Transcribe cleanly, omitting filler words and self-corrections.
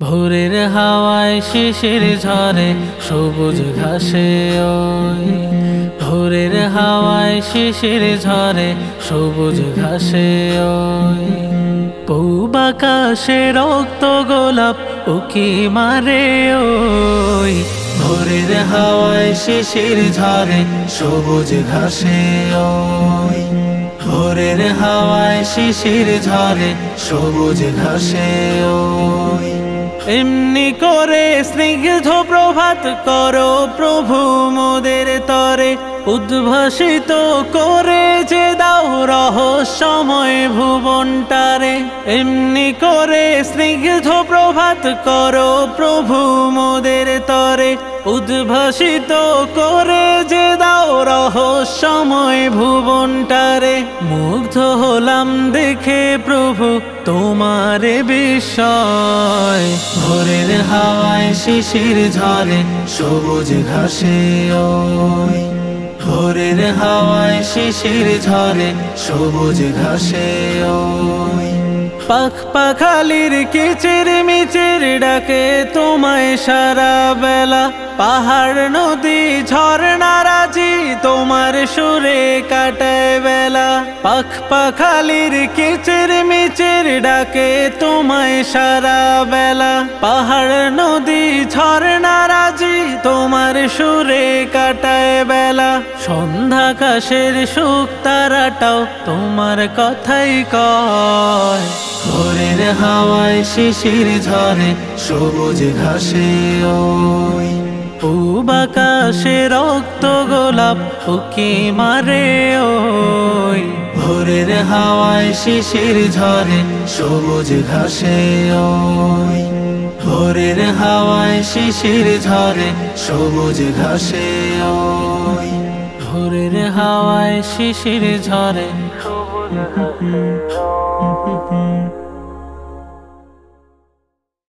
ভোরের হাওয়ায় শিশির ঝরে সবুজ ঘাসে ওই ভোরের হাওয়ায় শিশির ঝরে সবুজ ঘাসে ওই পূব আকাশে রক্ত গোলাপ উকি মারে ওই ভোরের হাওয়ায় শিশির ঝরে সবুজ ঘাসে ওই ভোরের হাওয়ায় শিশির ঝরে সবুজ ঘাসে ওই এমনি করে স্নিগ্ধ প্রভাত করো প্রভু মোদের তরে উদ্ভাসিত করে যে দাও রহস্যময় ভুবনটারে এমনি করে স্নিগ্ধ প্রভাত করো প্রভু মোদের তরে উদ্ভাসিত করে যে দাও রহস্যময় ভুবনটারে মুগ্ধ হলাম দেখে প্রভু তোমারে বিস্ময় ভোরের হাওয়ায় শিশির ঝরে সবুজ ঘাসে ওই ভোরের হাওয়ায় শিশির ঝরে সবুজ ঘাসে ওই পাখ পাখালির কিচির মিচির ডাকে তোমায় সারা বেলা পাহাড় নদী ঝর্ণা রাজি তোমার সুরে কাটায় বেলা পাখ পাখালির কিচির মিচির ডাকে তোমায় সারা বেলা পাহাড় নদী ঝর্ণা রাজি তোমার সুরে কাটায় বেলা সন্ধ্যাকাশের সুখ তারাটাও তোমার কথাই কয় ভোরের হাওয়ায় শিশির ঝরে সবুজ ঘাসে ওই পূব আকাশে রক্ত গোলাপ উকি মারে ওই ভোরের হাওয়ায় শিশির ঝরে সবুজ ঘাসে ওই ভোরের হাওয়ায় শিশির ঝরে সবুজ ঘাসে ওই ভোরের হাওয়ায় শিশির ঝরে সবুজ ঘাসে